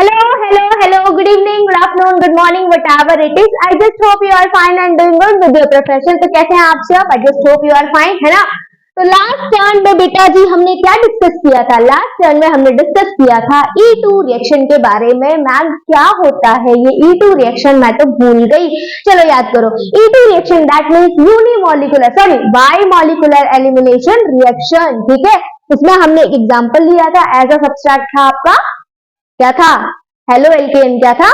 Hello, hello, hello. Good evening, good afternoon, good morning, whatever it is. I just hope you are fine and doing good with your profession. तो कैसे हैं आप सब? I just hope you are fine, है ना? तो last turn में बेटा जी हमने क्या डिस्कस किया था? लास्ट टर्न में हमने डिस्कस किया था E2 रिएक्शन के बारे में। मैम क्या होता है ये E2 रिएक्शन? मैं तो भूल गई। चलो याद करो। E2 reaction that means unimolecular sorry bimolecular elimination reaction. ठीक है, उसमें हमने एक एग्जाम्पल लिया था। एज अ सब्सट्रैक्ट था आपका क्या था? Halo alkane. क्या था?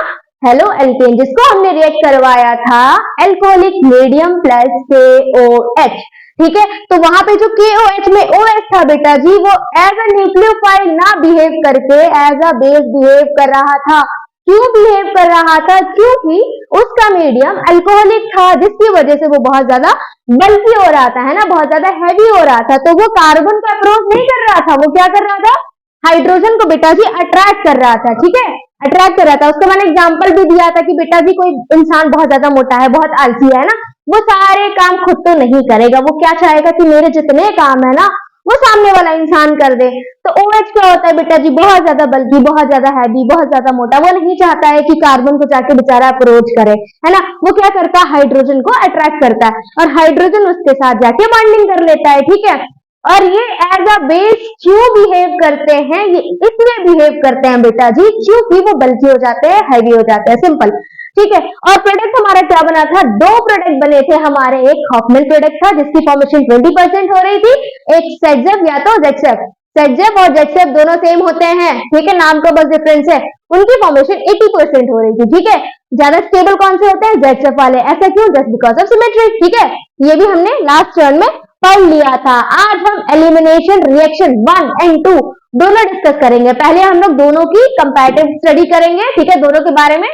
हेलो एल्केन, जिसको हमने रिएक्ट करवाया था एल्कोहलिक मीडियम प्लस KOH। ठीक है, तो वहां पे जो KOH में OH था बेटा जी, वो एज अ न्यूक्लियोफाइल ना बिहेव करके एज अ बेस बिहेव कर रहा था। क्यों बिहेव कर रहा था? क्योंकि उसका मीडियम अल्कोहलिक था, जिसकी वजह से वो बहुत ज्यादा बल्की हो रहा था, है ना, बहुत ज्यादा हैवी हो रहा था। तो वो कार्बन को अप्रोच नहीं कर रहा था, वो क्या कर रहा था? हाइड्रोजन को बेटा जी अट्रैक्ट कर रहा था। ठीक है, अट्रैक्ट कर रहा था। उसका मैंने एग्जांपल भी दिया था कि बेटा जी कोई इंसान बहुत ज्यादा मोटा है, बहुत आलसी है ना, वो सारे काम खुद तो नहीं करेगा, वो क्या चाहेगा कि मेरे जितने काम है ना वो सामने वाला इंसान कर दे। तो OH क्या होता है बेटा जी? बहुत ज्यादा बल्कि, बहुत ज्यादा हैवी, बहुत ज्यादा मोटा। वो नहीं चाहता है कि कार्बन को जाके बेचारा अप्रोच करे, है ना। वो क्या करता है? हाइड्रोजन को अट्रैक्ट करता है और हाइड्रोजन उसके साथ जाके बॉन्डिंग कर लेता है। ठीक है, और ये एज अ बेस क्यों बिहेव करते हैं? ये इसलिए बिहेव करते हैं बेटा जी क्योंकि वो बल्की हो जाते हैं, हैवी हो जाते हैं, सिंपल। ठीक है, और प्रोडक्ट हमारा क्या बना था? दो प्रोडक्ट बने थे हमारे। एक हॉफमैन प्रोडक्ट था जिसकी फॉर्मेशन 20% हो रही थी, एक सेटजेफ या तो जेक्सेफ। सेटजेफ और जेक्सेफ दोनों सेम होते हैं, ठीक है, नाम का बस डिफरेंस है। उनकी फॉर्मेशन 80% हो रही थी। ठीक है, ज्यादा स्टेबल कौन से होते हैं? जेक्सेफ वाले। ऐसा क्यों? Just because of symmetry. ठीक है, ये भी हमने लास्ट टर्न में पढ़ लिया था। आज हम एलिमिनेशन रिएक्शन 1 एंड 2 दोनों डिस्कस करेंगे। पहले हम लोग दोनों की कंपैरेटिव स्टडी करेंगे। ठीक है, दोनों के बारे में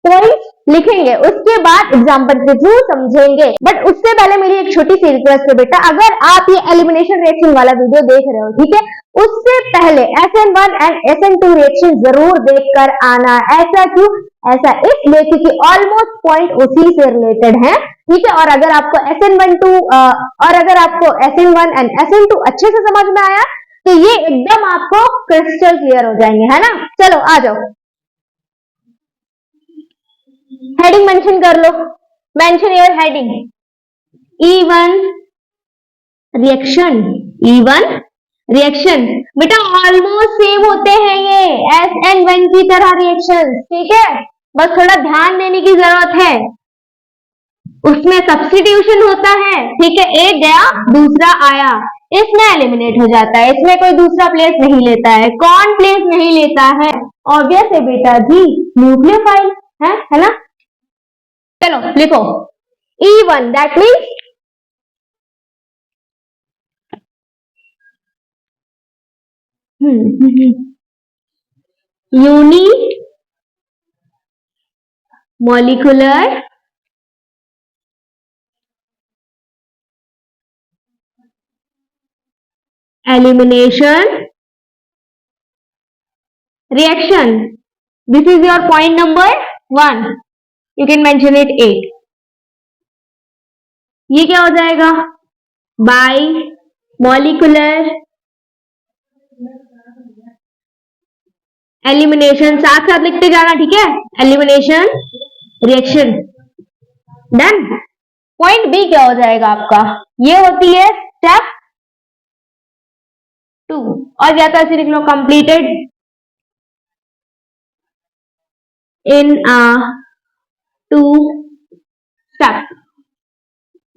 पॉइंट्स लिखेंगे, उसके बाद एग्जाम्पल के थ्रू समझेंगे। बट उससे पहले मेरी एक छोटी सी रिक्वेस्ट है बेटा, अगर आप ये एलिमिनेशन रिएक्शन वाला वीडियो देख रहे हो, ठीक है, उससे पहले SN1 एंड SN2 रिएक्शन जरूर देखकर आना। ऐसा क्यों? ऐसा इसलिए क्योंकि ऑलमोस्ट पॉइंट उसी से रिलेटेड है। ठीक है, और अगर आपको SN1 एंड SN2 अच्छे से समझ में आया तो ये एकदम आपको क्रिस्टल क्लियर हो जाएंगे, है ना। चलो आ जाओ, हेडिंग मेंशन कर लो। Mention your heading. E1 reaction, E1 reaction. बेटा ऑलमोस्ट सेम होते हैं ये SN1 की तरह रिएक्शन। ठीक है, बस थोड़ा ध्यान देने की जरूरत है। उसमें सब्स्टिट्यूशन होता है। ठीक है, एक गया दूसरा आया, इसमें एलिमिनेट हो जाता है, इसमें कोई दूसरा प्लेस नहीं लेता है। कौन प्लेस नहीं लेता है? ऑब्वियस है बेटा जी, न्यूक्लियोफाइल है ना। चलो लिखो E1 that means unimolecular elimination reaction. This is your point number 1। You can mention it 8। ये क्या हो जाएगा? बाई मॉलिक्यूलर एलिमिनेशन, साथ साथ लिखते जाना। ठीक है, elimination reaction done. Point B क्या हो जाएगा आपका? ये होती है स्टेप 2, और या तो ऐसे लिख लो, कंप्लीटेड इन 2 स्टेप।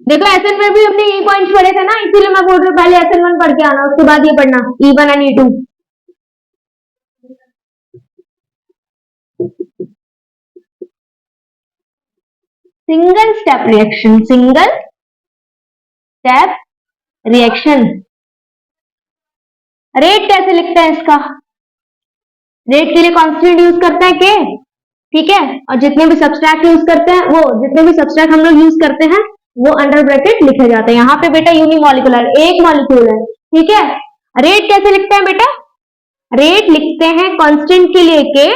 देखो SN में भी हमने ये पॉइंट्स पढ़े थे ना, इसीलिए मैं बोल रही हूँ पहले SN1 पढ़ के आना, उसके बाद ये पढ़ना E1 and E2। Single step reaction, single step reaction. Rate कैसे लिखते हैं इसका? रेट के लिए कांस्टेंट यूज करते हैं के। ठीक है, और जितने भी सब्सट्रैक्ट यूज करते हैं, वो जितने भी सब्सट्रैक्ट हम लोग यूज करते हैं वो अंडर ब्रैकेट लिखे जाते हैं। यहाँ पे बेटा यूनिमॉलिक्यूलर एक मॉलिक्यूल है। ठीक है, रेट कैसे लिखते हैं बेटा? रेट लिखते हैं कांस्टेंट के लिए के,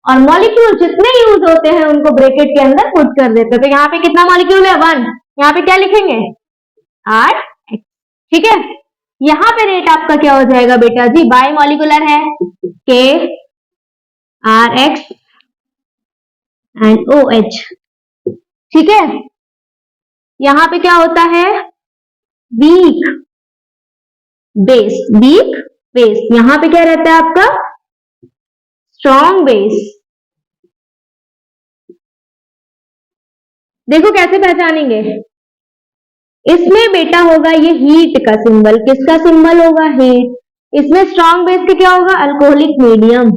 और मॉलिक्यूल जितने यूज होते हैं उनको ब्रैकेट के अंदर पुट कर देते हैं। तो यहाँ पे कितना मॉलिक्यूल है? 1। यहाँ पे क्या लिखेंगे? R। ठीक है, यहाँ पे रेट आपका क्या हो जाएगा बेटा जी? बाई मॉलिक्यूलर है के RX एंड OH। ठीक है, यहां पे क्या होता है, वीक बेस, वीक बेस। यहां पे क्या रहता है आपका, स्ट्रॉन्ग बेस। देखो कैसे पहचानेंगे, इसमें बेटा होगा ये हीट का सिंबल, किसका सिंबल होगा, हीट। इसमें स्ट्रॉन्ग बेस के क्या होगा, अल्कोहलिक मीडियम।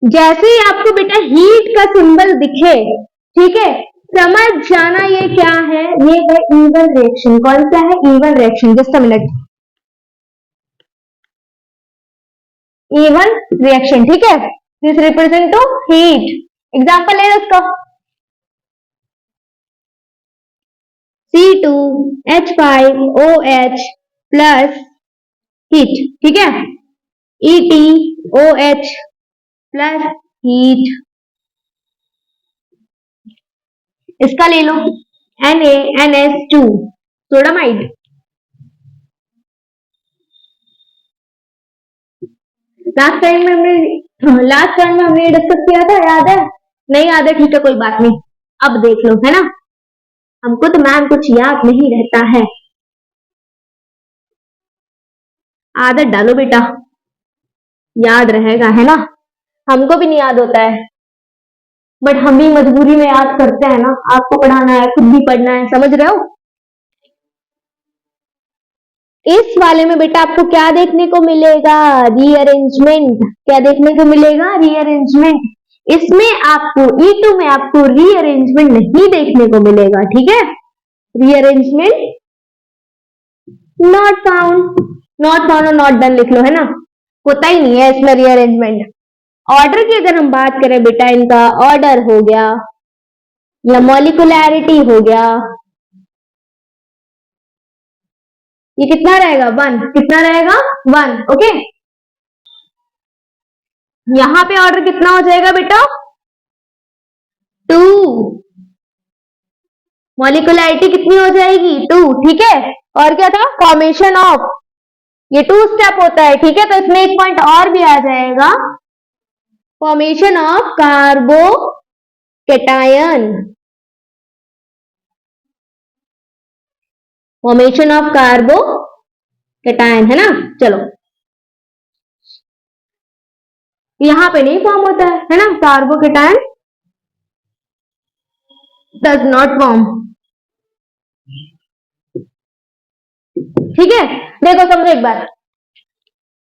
जैसे ही आपको बेटा हीट का सिंबल दिखे, ठीक है, समझ जाना ये क्या है, ये है इवन रिएक्शन। कौन सा है, even reaction. Just a minute, even reaction. ठीक है, this represent to heat. Example ले उसका, C2H5OH प्लस हीट। ठीक है, EtOH प्लस हीट। इसका ले लो, NaNH2 सोडामाइड। लास्ट टाइम में हमने डिस्कस किया था, याद है, नहीं याद है, ठीक है कोई बात नहीं, अब देख लो, है ना, हमको तो मैम कुछ याद नहीं रहता है। आदत डालो बेटा, याद रहेगा, है ना, हमको भी नहीं याद होता है, बट हम भी मजबूरी में याद करते हैं ना, आपको पढ़ाना है, खुद भी पढ़ना है, समझ रहे हो। इस वाले में बेटा आपको क्या देखने को मिलेगा, रीअरेंजमेंट। क्या देखने को मिलेगा, रीअरेंजमेंट। इसमें आपको E2 में आपको रीअरेंजमेंट नहीं देखने को मिलेगा। ठीक है, rearrangement not found, not found और नॉट डन लिख लो, है ना, होता ही नहीं है इसमें रीअरेंजमेंट। ऑर्डर की अगर हम बात करें बेटा, इनका ऑर्डर हो गया या मॉलिकुलैरिटी हो गया, ये कितना रहेगा, 1। कितना रहेगा, 1। ओके, यहां पे ऑर्डर कितना हो जाएगा बेटा, 2। मॉलिकुलैरिटी कितनी हो जाएगी, 2। ठीक है, और क्या था, फॉर्मेशन ऑफ, ये 2 स्टेप होता है। ठीक है, तो इसमें एक पॉइंट और भी आ जाएगा, formation of carbocation. Formation of carbocation, है ना। चलो, यहां पे नहीं फॉर्म होता है ना, कार्बोकेटायन डज नॉट फॉर्म। ठीक है, देखो समझो एक बार,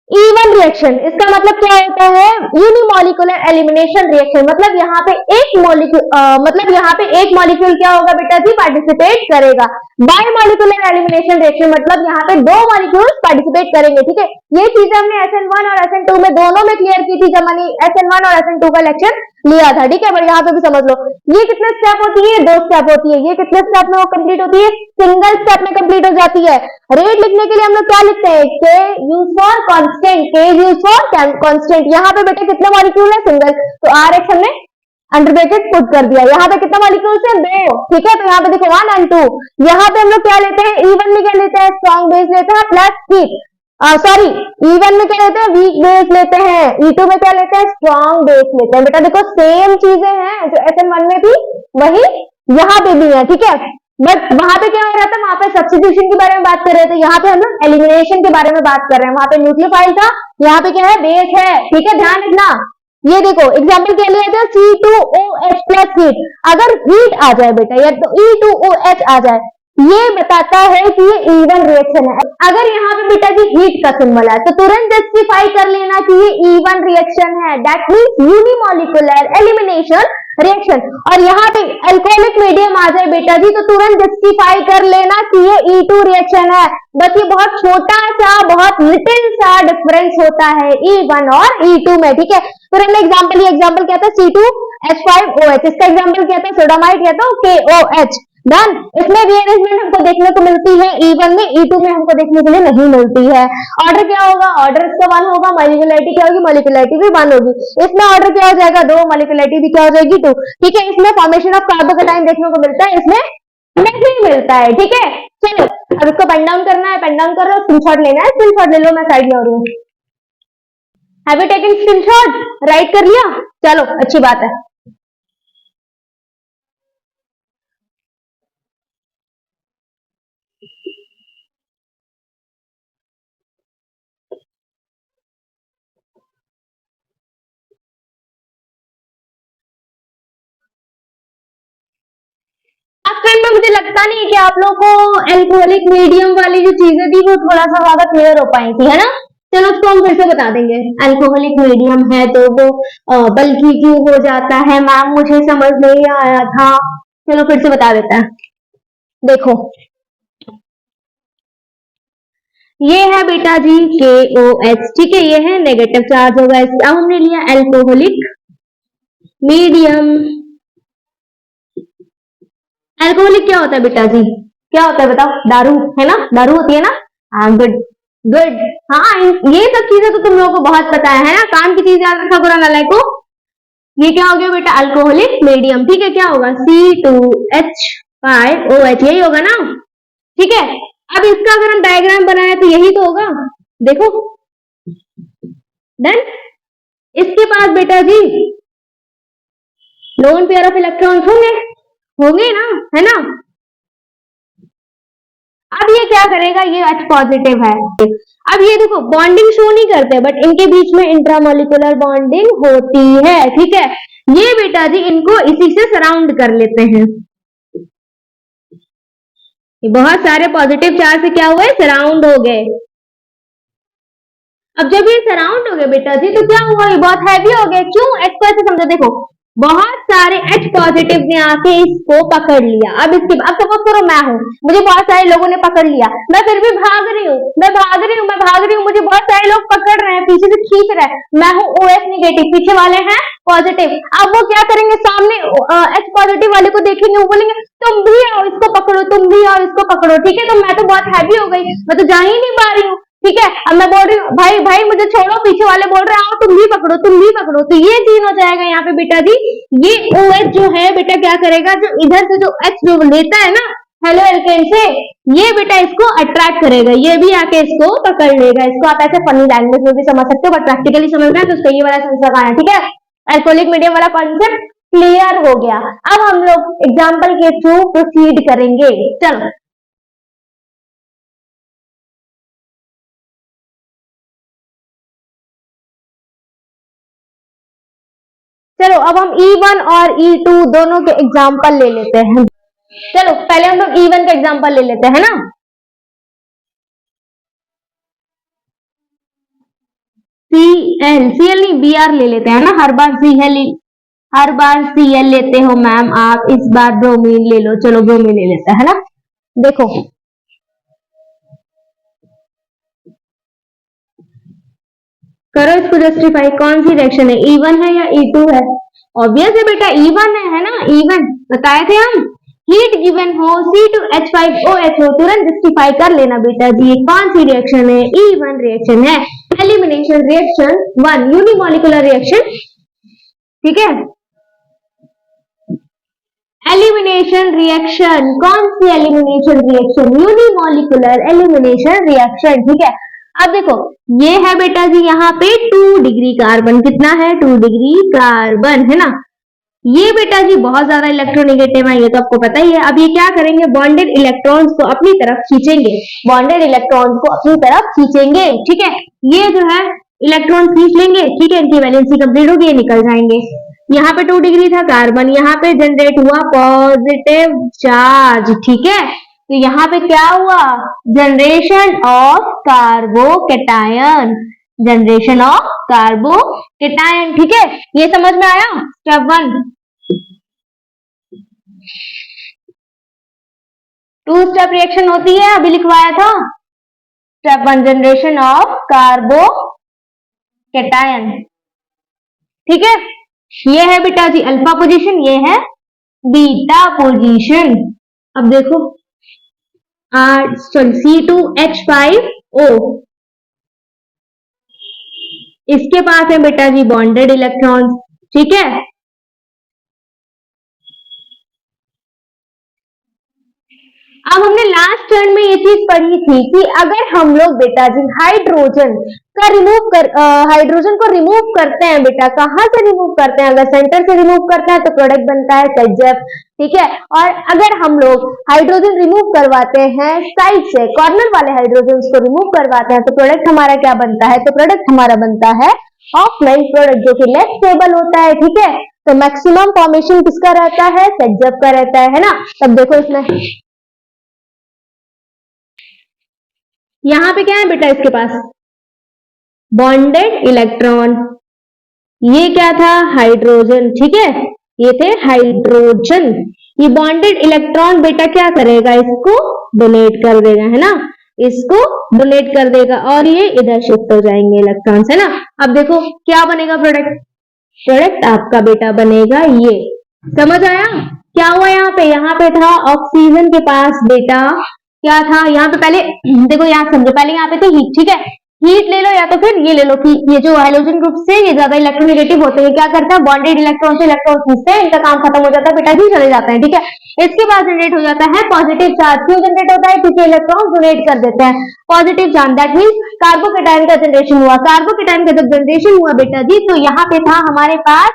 इवन रिएक्शन, इसका मतलब क्या होता है, यूनिमोलिकुलर एलिमिनेशन रिएक्शन। मतलब यहाँ पे एक मॉलिक्यूल क्या होगा बेटा जी, पार्टिसिपेट करेगा। बायमोलिकुलर एलिमिनेशन रिएक्शन मतलब यहाँ पे 2 मॉलिक्यूल्स पार्टिसिपेट करेंगे। ठीक है, ये चीजें हमने SN1 और SN2 में दोनों में क्लियर की थी, जब मैंने SN1 और SN2 का लेक्चर लिया था। ठीक है, पर यहाँ पे भी समझ लो, ये कितने स्टेप होती है, 2 स्टेप होती है। ये कितने स्टेप में वो कंप्लीट होती है, सिंगल स्टेप में कंप्लीट हो जाती है। रेट लिखने के लिए हम लोग क्या लिखते हैं, K use for constant, K use for constant. यहाँ पे बेटा कितने मॉलिक्यूल है, सिंगल, तो RX हमने अंडर ब्रैकेट पुट कर दिया। यहाँ पे कितना मॉलिक्यूल्स है, 2। ठीक है, तो यहाँ पे देखो 1 और 2। यहाँ पे हम लोग क्या लेते हैं, E1 में क्या लेते हैं, स्ट्रॉन्ग बेस लेते हैं प्लस हीट। सॉरी, E1 में क्या लेते हैं, वीक बेस लेते हैं। E2 में क्या लेते हैं, स्ट्रॉन्ग बेस लेते हैं। बेटा देखो सेम चीजें हैं जो SN1 में थी, वही यहाँ पे भी है। ठीक है, बट वहां पे क्या हो रहा था, वहां पे सब्स्टिट्यूशन के बारे में बात कर रहे थे, यहाँ पे हम लोग एलिमिनेशन के बारे में बात कर रहे हैं। वहां पे न्यूक्लियोफाइल था, यहाँ पे क्या है, बेस है। ठीक है, ध्यान रखना। ये देखो एग्जाम्पल क्या लिया था, C2OH प्लस हीट। अगर हीट आ जाए बेटा, या तो E2OH आ जाए, ये बताता है कि ये इवन रिएक्शन है। अगर यहाँ पे बेटा जी हीट का सिंबल है, तो तुरंत जस्टिफाई कर लेना कि ये इवन रिएक्शन है, that means unimolecular elimination reaction. और यहाँ पे अल्कोहलिक मीडियम आ जाए बेटा जी, तो तुरंत जस्टिफाई कर लेना कि ये E2 रिएक्शन है। बस ये बहुत छोटा सा, बहुत लिटिल सा डिफरेंस होता है E1 और E2 में। ठीक है, फिर हमने एग्जाम्पल, ये एग्जाम्पल क्या था, C2H5OH, इसका एग्जाम्पल क्या था, सोडामाइड क्या था, KOH। डन। इसमें रीअरेंजमेंट हमको देखने को मिलती है E1 में, E2 में हमको देखने के लिए नहीं मिलती है। ऑर्डर क्या होगा, ऑर्डर इसका 1 होगा, मॉलिक्यूलैरिटी क्या होगी, मॉलिक्यूलैरिटी भी 1 होगी। इसमें ऑर्डर क्या हो जाएगा, 2, मॉलिक्यूलैरिटी भी क्या हो जाएगी, 2। ठीक है, इसमें फॉर्मेशन ऑफ कार्बोकेटाइन देखने को मिलता है, इसमें नहीं नहीं मिलता है, ठीक है। चलो अब इसको पेन डाउन करना है, पेन डाउन कर लो, स्क्रीनशॉट लेना है, स्क्रीनशॉट ले लो, मैं साइड में हो रही हूँ। Have you taken screenshot? Right कर लिया? चलो अच्छी बात है। फ्रेंड में मुझे लगता नहीं कि आप लोगों को एल्कोहलिक मीडियम वाली जो चीजें थी वो थोड़ा सा ज्यादा क्लियर हो पाई थी, है ना। चलो उसको हम फिर से बता देंगे। अल्कोहलिक मीडियम है तो वो बल्कि क्यों हो जाता है मैम, मुझे समझ नहीं आया था। चलो फिर से बता देता है। देखो ये है बेटा जी KOH, ठीक है, ये है नेगेटिव चार्ज होगा इसका। अब हमने लिया एल्कोहलिक मीडियम। अल्कोहलिक क्या होता है बेटा जी? क्या होता है बताओ? दारू, है ना, दारू होती है ना। हाँ गुड गुड। हाँ ये सब चीजें तो तुम लोगों को बहुत पता है ना, काम की चीज याद रखा करो नालायक को। ये क्या हो गया बेटा? अल्कोहलिक मीडियम, ठीक है। क्या होगा? C2H5OH, यही होगा ना, ठीक है। अब इसका अगर हम डायग्राम बनाए तो यही तो होगा, देखो। डन। इसके पास बेटा जी लोन पेयर ऑफ इलेक्ट्रॉन्स होंगे, होंगे ना, है ना। अब ये क्या करेगा? ये H पॉजिटिव है। अब ये देखो बॉन्डिंग शो नहीं करते बट इनके बीच में इंट्रामोलिकुलर बॉन्डिंग होती है, ठीक है। ये बेटा जी इनको इसी से सराउंड कर लेते हैं। ये बहुत सारे पॉजिटिव चार्ज से क्या हुए? सराउंड हो गए। अब जब ये सराउंड हो गए बेटा जी तो क्या हुआ? ये बहुत हैवी हो गया। क्यों? H को ऐसे समझो, देखो बहुत सारे H पॉजिटिव ने आके इसको पकड़ लिया। अब इसके अब सपोज करो मैं हूं, मुझे बहुत सारे लोगों ने पकड़ लिया, मैं फिर भी भाग रही हूँ, मैं भाग रही हूँ, मैं भाग रही हूँ, मुझे बहुत सारे लोग पकड़ रहे हैं, पीछे से खींच रहे हैं, मैं हूँ OH नेगेटिव, पीछे वाले हैं पॉजिटिव। अब वो क्या करेंगे? सामने H पॉजिटिव वाले को देखेंगे, वो बोलेंगे तुम भी आओ इसको पकड़ो, तुम भी आओ इसको पकड़ो, ठीक है। तो मैं तो बहुत हैवी हो गई, मैं तो जा ही नहीं पा रही हूँ, ठीक है। अब मैं बोल रही हूँ भाई भाई मुझे छोड़ो, पीछे वाले बोल रहे हैं आओ तुम भी पकड़ो, तुम भी पकड़ो। तो ये सीन हो जाएगा यहाँ पे बेटा जी। ये OH जो है बेटा क्या करेगा? जो इधर से जो H जो लेता है ना हेलो एल्केन से, ये बेटा इसको अट्रैक्ट करेगा, ये भी आके इसको पकड़ लेगा। इसको आप ऐसे फनी लैंग्वेज में भी समझ सकते हो बट प्रैक्टिकली समझना है तो उसका ये वाला सेंस लगाना, ठीक है। अल्कोहलिक मीडियम वाला कॉन्सेप्ट क्लियर हो गया। अब हम लोग एग्जाम्पल के थ्रू प्रोसीड करेंगे। चलो चलो अब हम E1 और E2 दोनों के एग्जाम्पल ले लेते हैं। चलो पहले हम लोग E1 का एग्जाम्पल ले लेते हैं ना। Cl नहीं Br ले लेते हैं ना, हर बार Cl लेते हो मैम आप, इस बार ब्रोमीन ले लो। चलो ब्रोमीन ले लेते हैं ना। देखो करो इसको जस्टिफाई, कौन सी रिएक्शन है? E1 है या E2 है? ऑब्वियस है बेटा E1 है ना, E1 बताए थे हम। हीट गिवन हो C2H5OH हो, तुरंत जस्टिफाई कर लेना बेटा जी। ये कौन सी रिएक्शन है? E1 रिएक्शन है, एलिमिनेशन रिएक्शन 1, यूनिमोलिकुलर रिएक्शन, ठीक है। एलिमिनेशन रिएक्शन, कौन सी elimination reaction? Unimolecular elimination reaction, ठीक है। अब देखो ये है बेटा जी यहाँ पे 2 डिग्री कार्बन, कितना है? 2 डिग्री कार्बन, है ना। ये बेटा जी बहुत ज्यादा इलेक्ट्रोनेगेटिव है, ये तो आपको पता ही है। अब ये क्या करेंगे? बॉन्डेड इलेक्ट्रॉन्स को अपनी तरफ खींचेंगे, बॉन्डेड इलेक्ट्रॉन्स को अपनी तरफ खींचेंगे, ठीक है। ये जो है इलेक्ट्रॉन खींच लेंगे, ठीक है, इनकी वैलेंसी कंप्लीट होगी, ये निकल जाएंगे। यहाँ पे 2 डिग्री था कार्बन, यहाँ पे जनरेट हुआ पॉजिटिव चार्ज, ठीक है। तो यहाँ पे क्या हुआ? Generation of carbocation, generation of carbocation, ठीक है। ये समझ में आया? स्टेप 1। 2 स्टेप रिएक्शन होती है, अभी लिखवाया था। स्टेप 1 जनरेशन ऑफ कार्बोकेटायन, ठीक है। ये है बेटा जी अल्फा पोजीशन, ये है बीटा पोजीशन। अब देखो C2H5O, इसके पास है बेटा जी बॉन्डेड इलेक्ट्रॉन्स, ठीक है। अब हमने लास्ट टर्न में ये चीज पढ़ी थी कि अगर हम लोग बेटा जी हाइड्रोजन को रिमूव करते हैं बेटा, कहाँ से रिमूव करते हैं? अगर सेंटर से रिमूव करते हैं तो प्रोडक्ट बनता है ZF, ठीक है। और अगर हम लोग हाइड्रोजन रिमूव करवाते हैं साइड से, कॉर्नर वाले हाइड्रोजन को रिमूव करवाते हैं तो प्रोडक्ट हमारा क्या बनता है? तो प्रोडक्ट हमारा बनता है ऑफलाइन प्रोडक्ट, जो कि लेस स्टेबल होता है, ठीक है। तो मैक्सिमम फॉर्मेशन किसका रहता है? ZF का रहता है ना। तब देखो इसमें यहाँ पे क्या है बेटा, इसके पास बॉन्डेड इलेक्ट्रॉन, ये क्या था? हाइड्रोजन, ठीक है, ये थे हाइड्रोजन। ये बॉन्डेड इलेक्ट्रॉन बेटा क्या करेगा? इसको डोनेट कर देगा, है ना, इसको डोनेट कर देगा और ये इधर शिफ्ट हो जाएंगे इलेक्ट्रॉन्स, है ना। अब देखो क्या बनेगा प्रोडक्ट आपका बेटा बनेगा ये। समझ आया क्या हुआ? यहाँ पे था ऑक्सीजन के पास बेटा क्या था? यहाँ पे पहले देखो, यहाँ समझो, पहले यहाँ पे थे हीट, ठीक है। हीट ले लो या तो फिर ये ले लो कि ये जो हाइड्रोजन ग्रुप से ये ज्यादा इलेक्ट्रोनेगेटिव होते हैं, क्या करता है? बॉन्डेड इलेक्ट्रॉन से इलेक्ट्रॉन खींचते हैं, इनका काम खत्म हो जाता है बेटा जी, चले जाते हैं, ठीक है। इसके बाद जनरेट हो जाता है पॉजिटिव चार्ज। क्यों जनरेट होता है? क्योंकि इलेक्ट्रॉन डोनेट कर देते हैं positive charge. That means carbocation का जनरेशन हुआ। कार्बोकेटायन का जब जनरेशन हुआ बेटा जी, तो यहाँ पे था हमारे पास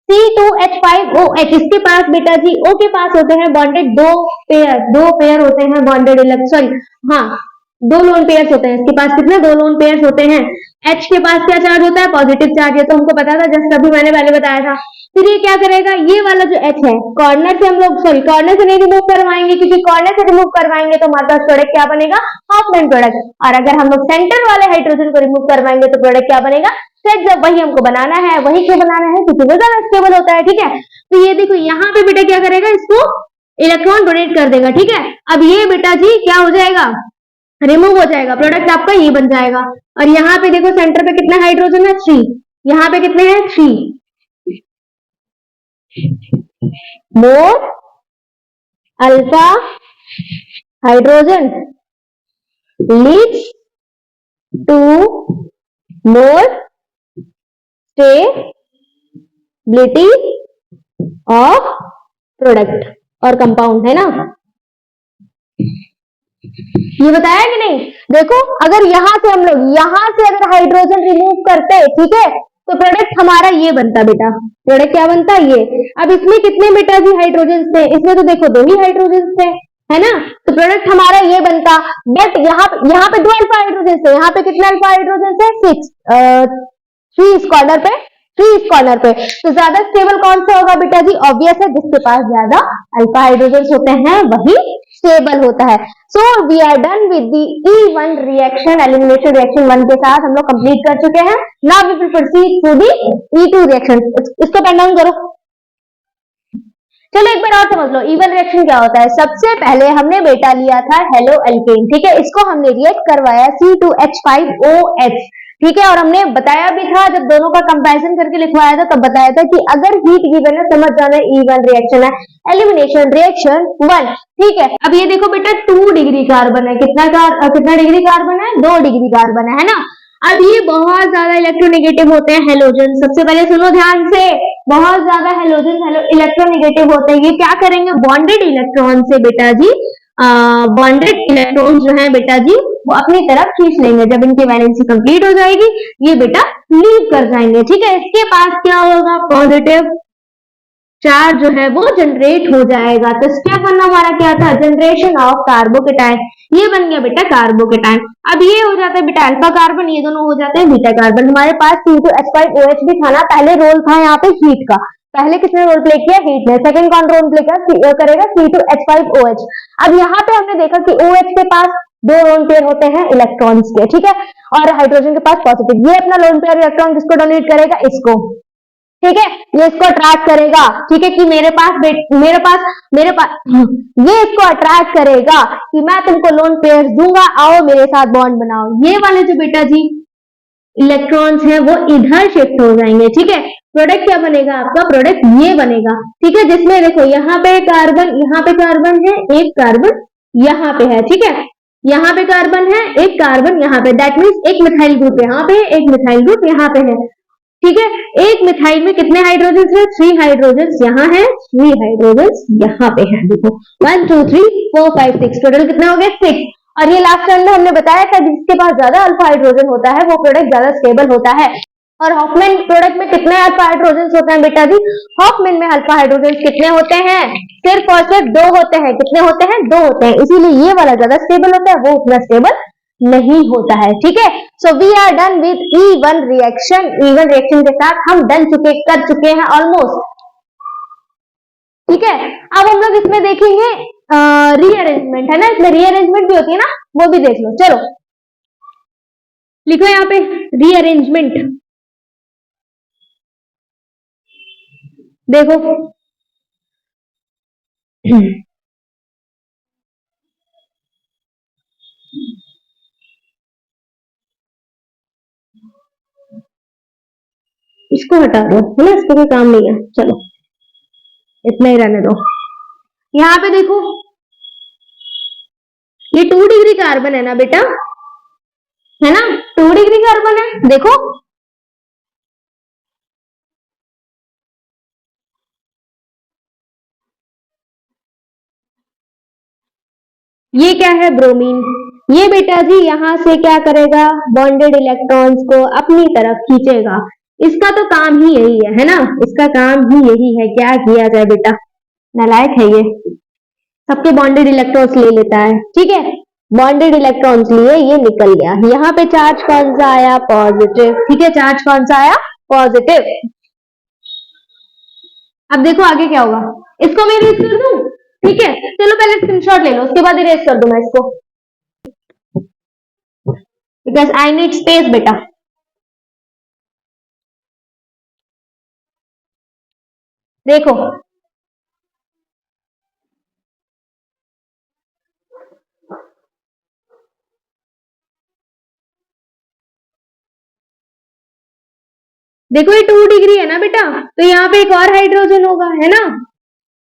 C2H5OH, इसके पास बेटा जी O के पास होते हैं बॉन्डेड दो पेयर होते हैं बॉन्डेड इलेक्ट्रॉन, हाँ, दो लोन पेयर्स होते हैं। इसके पास कितने? दो लोन पेयर्स होते हैं। H के पास क्या चार्ज होता है? Positive charge. ये तो हमको पता था, जस्ट अभी मैंने पहले बताया था। फिर ये क्या करेगा? ये वाला जो H है, कॉर्नर से हम लोग कॉर्नर से नहीं रिमूव करवाएंगे, क्योंकि कॉर्नर से रिमूव करवाएंगे तो हमारे पास प्रोडक्ट क्या बनेगा? Half line product. और अगर हम लोग सेंटर वाले हाइड्रोजन को रिमूव करवाएंगे तो प्रोडक्ट क्या बनेगा? जब वही हमको बनाना है। वही क्यों बनाना है? क्योंकि वो ज्यादा स्टेबल होता है, ठीक है। तो ये देखो यहाँ पे बेटा क्या करेगा? इसको इलेक्ट्रॉन डोनेट कर देगा, ठीक है। अब ये बेटा जी क्या हो जाएगा? रिमूव हो जाएगा, प्रोडक्ट आपका ये बन जाएगा। और यहाँ पे देखो सेंटर पे कितना हाइड्रोजन है? 3। यहाँ पे कितने हैं? 3 more alpha hydrogen leads to more stability of product और कंपाउंड, है ना। ये बताया कि नहीं? देखो अगर यहां से हम लोग अगर हाइड्रोजन रिमूव करते, ठीक है, तो प्रोडक्ट हमारा ये बनता बेटा। प्रोडक्ट क्या बनता? ये। अब इसमें कितने बेटा जी हाइड्रोजन थे? इसमें तो देखो 2 ही हाइड्रोजन थे, है ना। तो प्रोडक्ट हमारा ये बनता। बट यहाँ पे 2 अल्फा हाइड्रोजन थे। यहाँ पे कितने अल्फा हाइड्रोजन थे? 6। 3 इस कॉर्नर पे, 3 इस कॉर्नर पे। तो ज्यादा स्टेबल कौन सा होगा बेटा जी? ऑब्वियस है, जिसके पास ज्यादा अल्फा हाइड्रोजन होते हैं वही स्टेबल होता है। So we are done with the E1 reaction, elimination reaction 1 के साथ हम लोग कंप्लीट कर चुके हैं। Now we will proceed to the E2 reaction. इसको पेन डाउन करो। चलो एक बार और समझ लो E1 रिएक्शन क्या होता है। सबसे पहले हमने बेटा लिया था हेलो एल्केन, ठीक है, इसको हमने रिएक्ट करवाया C2H5OH, ठीक है। और हमने बताया भी था, जब दोनों का कंपैरिजन करके लिखवाया था तब बताया था कि अगर हीट गिवन है समझ जाना E1 रिएक्शन है, एलिमिनेशन रिएक्शन 1, ठीक है। अब ये देखो बेटा 2 डिग्री कार्बन है। कितना डिग्री कार्बन है? 2 डिग्री कार्बन है ना। अब ये बहुत ज्यादा इलेक्ट्रोनेगेटिव होते हैं हेलोजन। सबसे पहले सुनो ध्यान से, बहुत ज्यादा हेलोजन इलेक्ट्रोनेगेटिव होते हैं। ये क्या करेंगे? बॉन्डेड इलेक्ट्रॉन से बेटा जी बॉन्डेड इलेक्ट्रॉन जो है बेटा जी वो अपनी तरफ खींच लेंगे। जब इनकी वैलेंसी कंप्लीट हो जाएगी ये बेटा लीव कर जाएंगे, ठीक है। इसके पास क्या होगा? पॉजिटिव चार्ज जो है वो जनरेट हो जाएगा। तो स्टेप 1 हमारा क्या था? Generation of carbocation. ये बन गया बेटा कार्बोकेटायन। अब ये हो जाता है बेटा अल्फा कार्बन, ये दोनों हो जाते हैं बीटा कार्बन। हमारे पास C2H5OH भी था ना। पहले रोल था यहाँ पे हीट का। पहले किसने रोल प्ले किया? हीट ने। सेकंड कौन रोल प्ले करेगा? C2H5OH। अब यहाँ पे हमने देखा कि OH के पास 2 लोन पेयर होते हैं इलेक्ट्रॉन्स के, ठीक है, और हाइड्रोजन के पास पॉजिटिव। ये अपना लोन पेयर इलेक्ट्रॉन किसको डोनेट करेगा? इसको, ठीक है। ये इसको अट्रैक्ट करेगा, ठीक है, कि मेरे पास ये इसको अट्रैक्ट करेगा कि मैं तुमको लोन पेयर दूंगा, आओ मेरे साथ बॉन्ड बनाओ। ये वाले जो बेटा जी इलेक्ट्रॉन्स हैं वो इधर शिफ्ट हो जाएंगे, ठीक है। प्रोडक्ट क्या बनेगा आपका? प्रोडक्ट ये बनेगा, ठीक है, जिसमें देखो यहाँ पे कार्बन है, एक कार्बन यहाँ पे है, ठीक है, यहाँ पे कार्बन है, एक कार्बन यहाँ पे। दैट मीन्स एक मिथाइल ग्रुप यहाँ पे है, एक मिथाइल ग्रुप यहाँ पे है, ठीक है, एक मिथाइल में कितने हाइड्रोजन है? 3 हाइड्रोजन यहाँ है, 3 हाइड्रोजन यहाँ पे है। देखो 1 2 3 4 5 6 टोटल कितने हो गए? 6। और ये लास्ट टाइम में हमने बताया था जिसके पास ज्यादा अल्फा हाइड्रोजन होता है वो प्रोडक्ट ज्यादा स्टेबल होता है। और हॉफमैन प्रोडक्ट में कितने अल्फा हाइड्रोजन होते हैं बेटा जी? हॉफमैन में अल्फा हाइड्रोजन कितने होते हैं? सिर्फ और सिर्फ 2 होते हैं। कितने होते हैं? 2 होते हैं, इसीलिए ये वाला ज्यादा स्टेबल होता है, वो उतना स्टेबल नहीं होता है। ठीक है, so we are done with E1 reaction. E1 reaction के साथ हम कर चुके हैं ऑलमोस्ट। ठीक है, अब हम लोग इसमें देखेंगे रीअरेंजमेंट, है ना, इसमें रीअरेंजमेंट भी होती है ना, वो भी देख लो। चलो लिखो यहाँ पे रीअरेंजमेंट। देखो इसको हटा दो, है ना, इसको कोई काम नहीं है, चलो इतना ही रहने दो। यहाँ पे देखो ये 2 डिग्री कार्बन है ना बेटा, है ना, 2 डिग्री कार्बन है। देखो ये क्या है? ब्रोमीन। ये बेटा जी यहाँ से क्या करेगा? बॉन्डेड इलेक्ट्रॉन्स को अपनी तरफ खींचेगा। इसका तो काम ही यही है ना, इसका काम ही यही है। क्या किया जाए बेटा, नालायक है ये, सबके बॉन्डेड इलेक्ट्रॉन्स ले लेता है। ठीक है, बॉन्डेड इलेक्ट्रॉन्स लिए, ये निकल गया। यहाँ पे चार्ज कौन सा आया? पॉजिटिव। ठीक है, चार्ज कौन सा आया? पॉजिटिव। अब देखो आगे क्या होगा, इसको मैं इरेज कर दूं? ठीक है, चलो पहले स्क्रीनशॉट ले लो, उसके बाद इरेज कर दूं मैं इसको, बिकॉज आई नीड स्पेस बेटा। देखो देखो ये 2 डिग्री है ना बेटा, तो यहाँ पे एक और हाइड्रोजन होगा, है ना।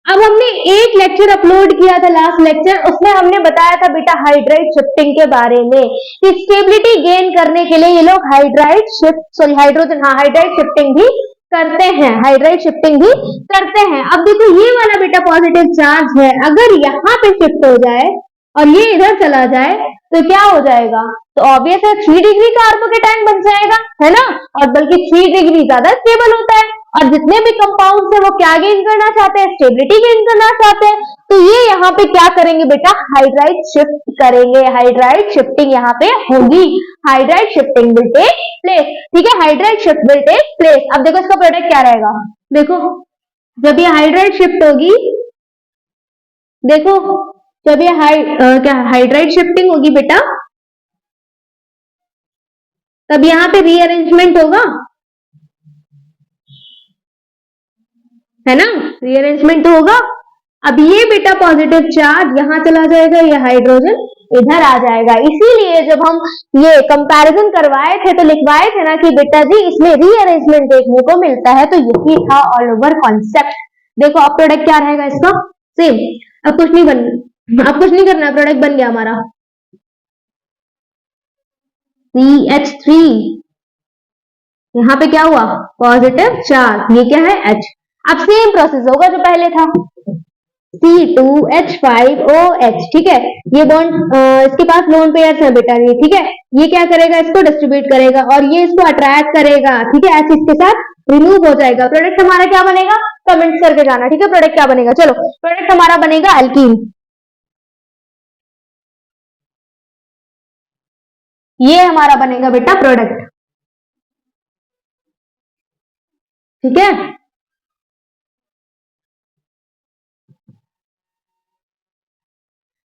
अब हमने एक लेक्चर अपलोड किया था, लास्ट लेक्चर, उसमें हमने बताया था बेटा हाइड्राइड शिफ्टिंग के बारे में कि स्टेबिलिटी गेन करने के लिए ये लोग हाइड्रोजन हाइड्राइड शिफ्टिंग भी करते हैं, हाइड्राइड शिफ्टिंग भी करते हैं। अब देखो ये वाला बेटा पॉजिटिव चार्ज है, अगर यहाँ पे शिफ्ट हो जाए और ये इधर चला जाए तो क्या हो जाएगा? तो ऑब्वियस है 3 डिग्री कार्बोकेटाइन बन जाएगा, है ना। और बल्कि 3 डिग्री ज्यादा स्टेबल होता है, और जितने भी कंपाउंड्स है वो क्या गेन करना चाहते हैं? स्टेबिलिटी गेन करना चाहते हैं। तो ये यहाँ पे क्या करेंगे बेटा? हाइड्राइड शिफ्ट करेंगे, हाइड्राइड शिफ्टिंग यहाँ पे होगी, hydride shifting will take place. ठीक है, hydride shift will take place. अब देखो इसका प्रोडक्ट क्या रहेगा, देखो जब ये हाइड्राइड शिफ्ट होगी, देखो जब ये क्या हाइड्राइड शिफ्टिंग होगी बेटा, तब यहाँ पे रीअरेंजमेंट होगा, है ना, रीअरेंजमेंट तो होगा। अब ये बेटा पॉजिटिव चार्ज यहाँ चला जाएगा, ये हाइड्रोजन इधर आ जाएगा। इसीलिए जब हम ये कंपैरिजन करवाए थे तो लिखवाए थे ना कि बेटा जी इसमें रीअरेंजमेंट देखने को मिलता है, तो यही था ऑल ओवर कॉन्सेप्ट। देखो अब प्रोडक्ट क्या रहेगा इसका? सेम। अब कुछ नहीं करना, प्रोडक्ट बन गया हमारा CH3। यहाँ पे क्या हुआ? पॉजिटिव चार्ज, ये क्या है? H। अब सेम प्रोसेस होगा जो पहले था, C2H5OH। ठीक है, ये बॉन्ड इसके पास लोन पेयर्स है बेटा ये। ठीक है, ये क्या करेगा? इसको डिस्ट्रीब्यूट करेगा और ये इसको अट्रैक्ट करेगा। ठीक है, H इसके साथ रिमूव हो जाएगा। प्रोडक्ट हमारा क्या बनेगा? कमेंट करके जाना। ठीक है, प्रोडक्ट क्या बनेगा? चलो प्रोडक्ट हमारा बनेगा एल्कीन। ये हमारा बनेगा बेटा प्रोडक्ट। ठीक है,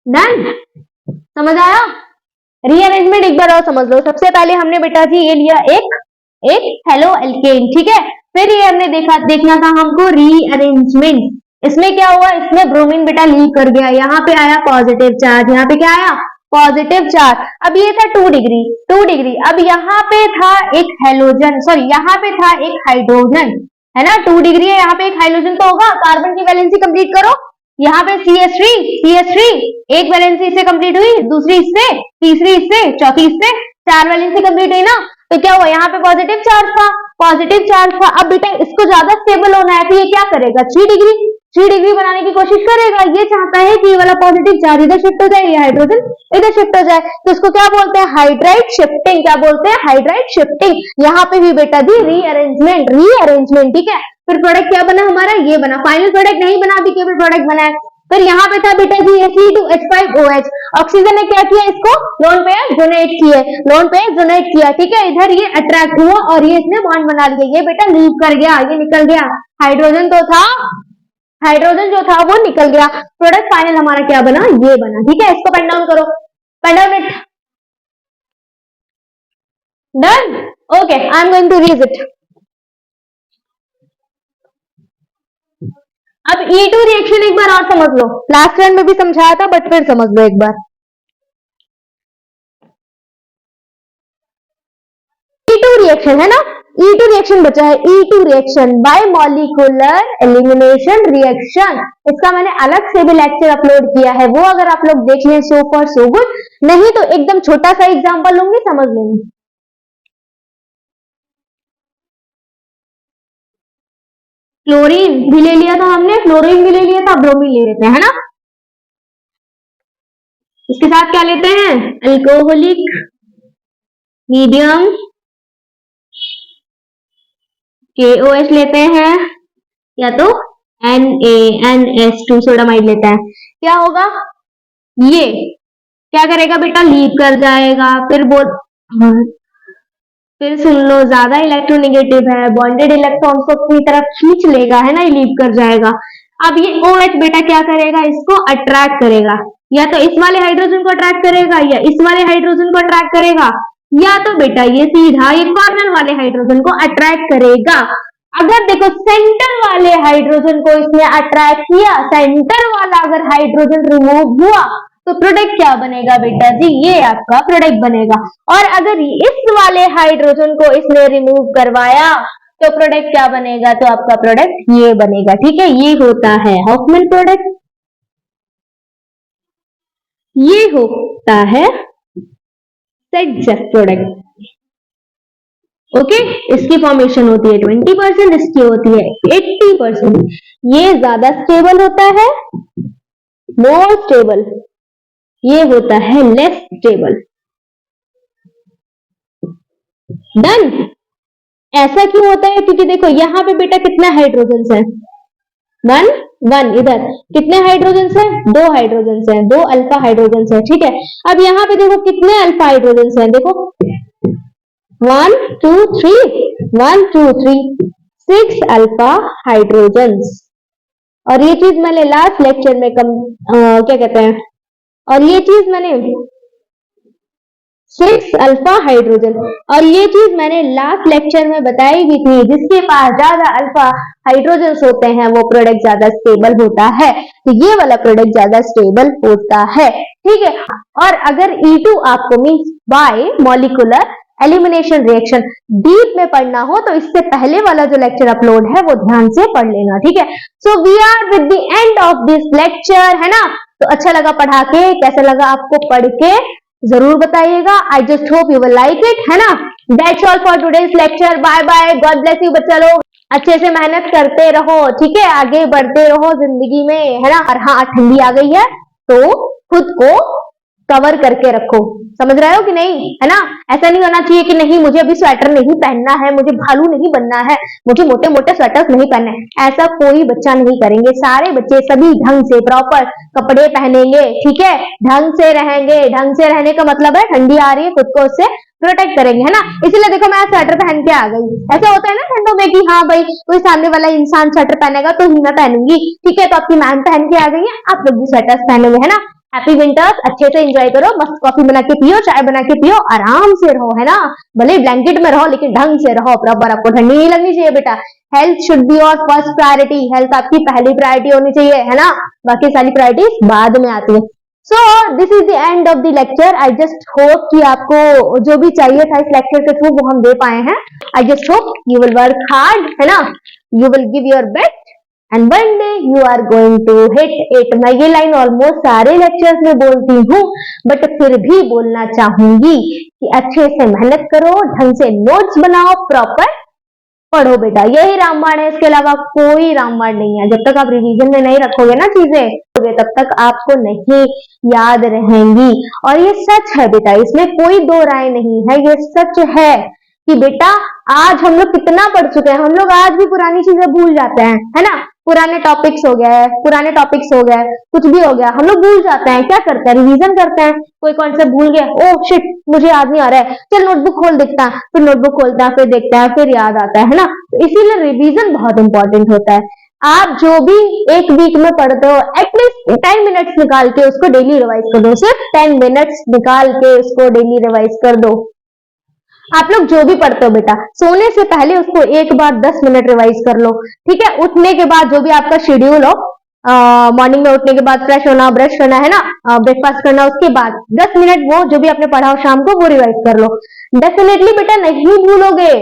डन, समझ आया? रीअरेंजमेंट एक बार और समझ लो। सबसे पहले हमने बेटा जी ये लिया एक हेलो एल्केन। ठीक है, फिर ये हमने देखना था हमको रीअरेंजमेंट। इसमें क्या हुआ? इसमें ब्रोमीन बेटा लीव कर गया, यहाँ पे आया पॉजिटिव चार्ज, यहाँ पे क्या आया? Positive charge. अब ये था 2 डिग्री। अब यहाँ पे था एक हेलोजन, सॉरी यहाँ पे था एक हाइड्रोजन, है ना। 2 डिग्री है, यहाँ पे एक हाइड्रोजन तो होगा। कार्बन की वैलेंसी कंप्लीट करो। यहाँ पे CH3 एक वैलेंसी इससे कंप्लीट हुई, दूसरी इससे, तीसरी इससे, चौथी इससे, 4 वैलेंसी कंप्लीट हुई ना। तो क्या हुआ? यहाँ पे पॉजिटिव चार्ज था, पॉजिटिव चार्ज था। अब बेटा इसको ज्यादा स्टेबल होना है तो ये क्या करेगा, 3 डिग्री बनाने की कोशिश करेगा। ये चाहता है कि ये वाला पॉजिटिव चार्ज इधर शिफ्ट हो जाए, ये हाइड्रोजन इधर शिफ्ट हो जाए, तो इसको क्या बोलते हैं, हाइड्राइड शिफ्टिंग। क्या बोलते हैं, हाइड्राइड शिफ्टिंग। यहाँ पे भी बेटा दी रीअरेंजमेंट, ठीक है। फिर प्रोडक्ट क्या बना हमारा, ये बना। फाइनल प्रोडक्ट नहीं बना, अभी केवल प्रोडक्ट बना है। फिर यहाँ पे था बेटा जी Fe2H5OH, ऑक्सीजन ने क्या किया, इसको लोन पेयर डोनेट किया, ठीक है। इधर ये अट्रैक्ट हुआ और ये इसने बॉन्ड बना लिया, ये बेटा लीव कर गया, ये निकल गया। हाइड्रोजन जो था वो निकल गया। प्रोडक्ट फाइनल हमारा क्या बना, ये बना, ठीक है। इसको पेन डाउन करो, pen down it, done. Okay, I am going to read it. अब E2 रिएक्शन एक बार और समझ लो, लास्ट टाइम में भी समझाया था बट फिर समझ लो एक बार। E2 रिएक्शन है ना, E2 रिएक्शन बचा है, E2 reaction by molecular elimination reaction. इसका मैंने अलग से भी लेक्चर अपलोड किया है, वो अगर आप लोग देख लें सो फॉर सो गुड, नहीं तो एकदम छोटा सा एग्जांपल लूंगी, समझ लेंगे। क्लोरीन भी ले लिया था हमने, फ्लोरीन भी ले लिया था, ब्रोमीन ले लेते हैं, है ना। इसके साथ क्या लेते हैं, अल्कोहलिक मीडियम KOH लेते हैं, या तो NaNH2 सोडामाइड लेते हैं। क्या होगा, ये क्या करेगा बेटा, लीव कर जाएगा। फिर सुन लो, ज्यादा इलेक्ट्रोनेगेटिव है, बॉन्डेड इलेक्ट्रॉन को अपनी तरफ खींच लेगा, है ना, ये लीव कर जाएगा। अब ये OH बेटा क्या करेगा, इसको अट्रैक्ट करेगा, या तो इस वाले हाइड्रोजन को अट्रैक्ट करेगा, या इस वाले हाइड्रोजन को अट्रैक्ट करेगा, या तो बेटा ये सीधा ये कॉर्नर वाले हाइड्रोजन को अट्रैक्ट करेगा। अगर देखो सेंटर वाले हाइड्रोजन को इसने अट्रैक्ट किया, सेंटर वाला अगर हाइड्रोजन रिमूव हुआ तो प्रोडक्ट क्या बनेगा बेटा जी, ये आपका प्रोडक्ट बनेगा। और अगर इस वाले हाइड्रोजन को इसने रिमूव करवाया तो प्रोडक्ट क्या बनेगा, तो आपका प्रोडक्ट ये बनेगा, ठीक है। ये होता है हॉफमैन प्रोडक्ट, ये होता है सेट प्रोडक्ट। ओके, इसकी फॉर्मेशन होती है 20%, इसकी होती है 80%। ये ज्यादा स्टेबल होता है, मोर स्टेबल, ये होता है लेस स्टेबल। डन। ऐसा क्यों होता है, क्योंकि देखो यहाँ पे बेटा कितने हाइड्रोजन है, वन इधर कितने हाइड्रोजन है, 2 हाइड्रोजन है, 2 अल्फा हाइड्रोजन है, ठीक है। अब यहाँ पे देखो कितने अल्फा हाइड्रोजन है, देखो 1 2 3 6 अल्फा हाइड्रोजन। और ये चीज मैंने लास्ट लेक्चर में क्या कहते हैं, और ये चीज मैंने 6 अल्फा हाइड्रोजन, और ये चीज मैंने लास्ट लेक्चर में बताई भी थी, जिसके पास ज्यादा अल्फा हाइड्रोजन होते हैं वो प्रोडक्ट ज्यादा स्टेबल होता है, तो ये वाला प्रोडक्ट ज्यादा स्टेबल होता है, ठीक है। और अगर E2 आपको means by molecular elimination reaction deep में पढ़ना हो तो इससे पहले वाला जो लेक्चर अपलोड है वो ध्यान से पढ़ लेना, ठीक है। So we are with the end of this lecture, है ना। तो अच्छा लगा पढ़ा के, कैसा लगा आपको पढ़ के जरूर बताइएगा। I just hope you will like it, है ना। That's all for today's lecture, bye bye, God bless you बच्चा लोग। अच्छे से मेहनत करते रहो, ठीक है, आगे बढ़ते रहो जिंदगी में, है ना। और हाँ, ठंडी आ गई है तो खुद को कवर करके रखो, समझ रहे हो कि नहीं, है ना। ऐसा नहीं होना चाहिए कि नहीं मुझे अभी स्वेटर नहीं पहनना है, मुझे भालू नहीं बनना है, मुझे मोटे मोटे स्वेटर्स नहीं पहनने, ऐसा कोई बच्चा नहीं करेंगे। सारे बच्चे सभी ढंग से प्रॉपर कपड़े पहनेंगे, ठीक है, ढंग से रहेंगे। ढंग से रहने का मतलब है ठंडी आ रही है खुद को उससे प्रोटेक्ट करेंगे, है ना। इसीलिए देखो मैं स्वेटर पहन के आ गई। ऐसा होता है ना ठंडों में कि हाँ भाई कोई सामने वाला इंसान स्वेटर पहनेगा तो ही मैं पहनूंगी, ठीक है। तो आपकी मैम पहन के आ गई है, आप लोग भी स्वेटर्स पहनोगे, है ना। हैप्पी विंटर्स, अच्छे से एंजॉय करो, मस्त कॉफी बना के पियो, चाय बना के पियो, आराम से रहो, है ना। भले ब्लैंकेट में रहो लेकिन ढंग से रहो, प्रॉपर, आपको ठंडी नहीं लगनी चाहिए बेटा। Health should be your first priority, health आपकी पहली प्रायोरिटी होनी चाहिए, है ना। बाकी सारी प्रायोरिटीज बाद में आती है। So this is the end of the lecture. I just hope कि आपको जो भी चाहिए था इस लेक्चर के थ्रू वो हम दे पाए हैं। आई just hope you will work hard, है ना, you will give your best and one day you are going to hit it। मैं ये लाइन ऑलमोस्ट सारे लेक्चर्स में बोलती हूँ बट फिर भी बोलना चाहूंगी कि अच्छे से मेहनत करो, ढंग से नोट्स बनाओ, प्रॉपर पढ़ो बेटा, यही रामबाण है, इसके अलावा कोई रामबाण नहीं है। जब तक आप रिवीजन में नहीं रखोगे ना चीजें, तब तक आपको नहीं याद रहेंगी। और ये सच है बेटा, इसमें कोई दो राय नहीं है, ये सच है कि बेटा आज हम लोग कितना पढ़ चुके हैं, हम लोग आज भी पुरानी चीजें भूल जाते हैं, है ना। पुराने टॉपिक्स हो गए, कुछ भी हो गया, हम लोग भूल जाते हैं। क्या करते हैं, रिवीजन करते हैं। कोई कॉन्सेप्ट भूल गया, ओ शिट मुझे याद नहीं आ रहा है, चल नोटबुक खोल देखता है, फिर नोटबुक खोलता है, फिर देखता है, फिर याद आता है ना। तो इसीलिए रिवीजन बहुत इंपॉर्टेंट होता है। आप जो भी एक वीक में पढ़ते हो, एटलीस्ट 10 मिनट्स निकाल के उसको डेली रिवाइज कर दो। सिर्फ 10 मिनट्स निकाल के उसको डेली रिवाइज कर दो। आप लोग जो भी पढ़ते हो बेटा, सोने से पहले उसको एक बार 10 मिनट रिवाइज कर लो, ठीक है। उठने के बाद जो भी आपका शेड्यूल हो, मॉर्निंग में उठने के बाद फ्रेश होना, ब्रश करना, है ना, ब्रेकफास्ट करना, उसके बाद 10 मिनट वो जो भी आपने पढ़ा हो शाम को वो रिवाइज कर लो। डेफिनेटली बेटा नहीं भूलोगे,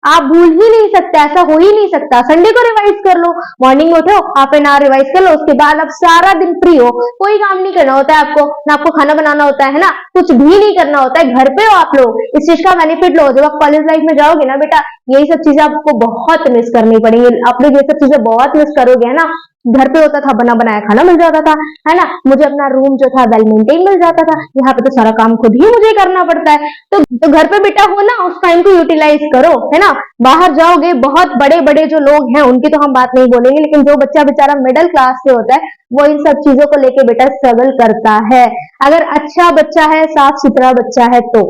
आप भूल ही नहीं सकते, ऐसा हो ही नहीं सकता। संडे को रिवाइज कर लो, मॉर्निंग में उठो, हाफ एन आवर रिवाइज कर लो, उसके बाद आप सारा दिन फ्री हो, कोई काम नहीं करना होता है आपको, ना आपको खाना बनाना होता है ना, कुछ भी नहीं करना होता है, घर पे हो आप लोग। इस चीज का बेनिफिट लो। जब आप कॉलेज लाइफ में जाओगे ना बेटा, यही सब चीजें आपको बहुत मिस करनी पड़ेंगी। आप लोग ये सब चीजें बहुत मिस करोगे, है ना। घर पे होता था, बना बनाया खाना मिल जाता था, है ना, मुझे अपना रूम जो था वेल मेंटेन मिल जाता था। यहाँ पे तो सारा काम खुद ही मुझे करना पड़ता है। तो घर पे बेटा हो ना, उस टाइम को यूटिलाइज करो, है ना। बाहर जाओगे, बहुत बड़े बड़े जो लोग हैं उनकी तो हम बात नहीं बोलेंगे, लेकिन जो बच्चा बेचारा मिडिल क्लास से होता है वो इन सब चीजों को लेके बेटा स्ट्रगल करता है। अगर अच्छा बच्चा है, साफ सुथरा बच्चा है, तो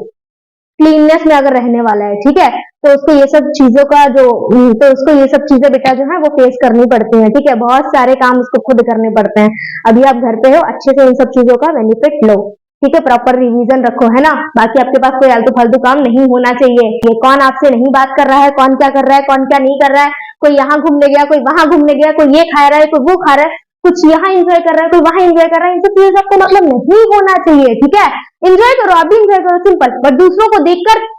क्लीननेस में अगर रहने वाला है, ठीक है, तो उसको ये सब चीजों का उसको ये सब चीजें बेटा जो है वो फेस करनी पड़ती हैं, ठीक है। बहुत सारे काम उसको खुद करने पड़ते हैं। अभी आप घर पे हो, अच्छे से इन सब चीजों का बेनिफिट लो, ठीक है। प्रॉपर रिवीजन रखो, है ना। बाकी आपके पास कोई आलतू फालतू काम नहीं होना चाहिए। ये कौन आपसे नहीं बात कर रहा है, कौन क्या कर रहा है, कौन क्या नहीं कर रहा है, कोई यहाँ घूमने गया, कोई वहां घूमने गया, कोई ये खा रहा है, कोई वो खा रहा है, कुछ यहाँ एंजॉय कर रहा है, कोई वहां एंजॉय कर रहा है, इन सब चीजें आपको मतलब नहीं होना चाहिए, ठीक है। एंजॉय करो, आप भी एंजॉय करो, सिंपल। बट दूसरों को देखकर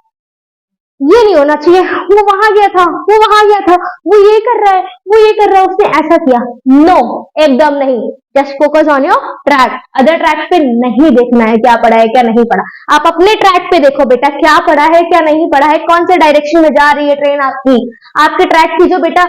ये नहीं होना चाहिए, वो वहां गया था, वो वहां गया था, वो ये कर रहा है, वो ये कर रहा है, उसने ऐसा किया। नो, एकदम नहीं। Just focus on your track. Other track पे नहीं देखना है क्या पढ़ा है क्या नहीं पढ़ा। आप अपने ट्रैक पे देखो बेटा, क्या पढ़ा है क्या नहीं पढ़ा है, कौन से डायरेक्शन में जा रही है ट्रेन आपकी। आपके ट्रैक की जो बेटा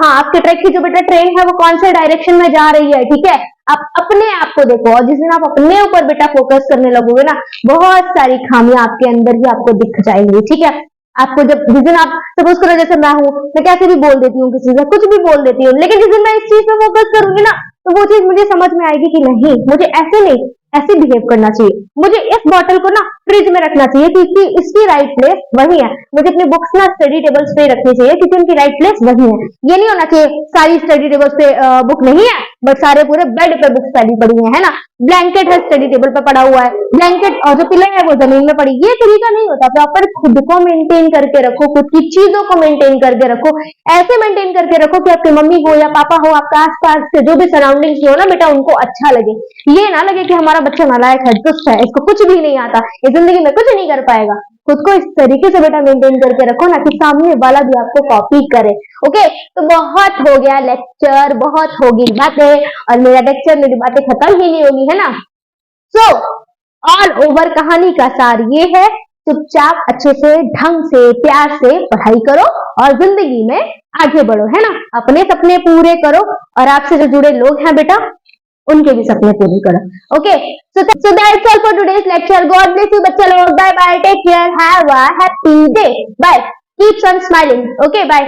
आपके ट्रैक की जो बेटा ट्रेन है वो कौन से डायरेक्शन में जा रही है, ठीक है। आप अपने आप को देखो, और जिस दिन आप अपने ऊपर बेटा फोकस करने लगोगे ना, बहुत सारी खामियां आपके अंदर ही आपको दिख जाएंगी, ठीक है। आपको जब जिस दिन आप सपोज करो, जैसे मैं कैसे भी बोल देती हूँ किसी से, कुछ भी बोल देती हूँ, लेकिन जिस दिन मैं इस चीज पे फोकस करूंगी ना, तो वो चीज मुझे समझ में आएगी कि नहीं, मुझे ऐसे नहीं, ऐसे बिहेव करना चाहिए। मुझे इस बॉटल को ना फ्रिज में रखना चाहिए क्योंकि इसकी राइट प्लेस वही है। मुझे अपनी बुक्स ना स्टडी टेबल्स पे रखनी चाहिए क्योंकि उनकी राइट प्लेस वही है। ये नहीं होना चाहिए सारी स्टडी टेबल्स पे बुक नहीं है, बट सारे पूरे बेड पे बुक्स फैली पड़ी है ना। ब्लैंकेट है स्टडी टेबल पे पड़ा हुआ है, ब्लैंकेट और जो पिलो है वो जमीन में पड़ी। ये तरीका नहीं होता। प्रॉपर खुद को मेंटेन करके रखो, खुद की चीजों को मेंटेन करके रखो। ऐसे मेंटेन करके रखो कि आपकी मम्मी हो या पापा हो, आपका आसपास से जो भी सराउंडिंग्स हो ना बेटा, उनको अच्छा लगे। ये ना लगे कि हमारा बच्चा नालायक है, दुष्ट है, इसको कुछ भी नहीं आता, इस जिंदगी में कुछ नहीं कर पाएगा। खुद को इस तरीके से बेटा मेंटेन करके रखो ना कि सामने वाला भी आपको कॉपी करे। ओके, तो बहुत हो गया लेक्चर, बहुत होगी बातें, और मेरा लेक्चर, मेरी बातें खत्म ही नहीं होगी, है ना। सो ऑल ओवर कहानी का सार ये है, चुपचाप अच्छे से, ढंग से, प्यार से पढ़ाई करो और जिंदगी में आगे बढ़ो, है ना। अपने सपने पूरे करो और आपसे जो जुड़े लोग हैं बेटा, उनके भी सपने पूरे करो। Okay, so that's all for today's lecture. God bless you बच्चा लोग. Bye bye, take care, have a happy day. Bye, keep on smiling. Okay, bye.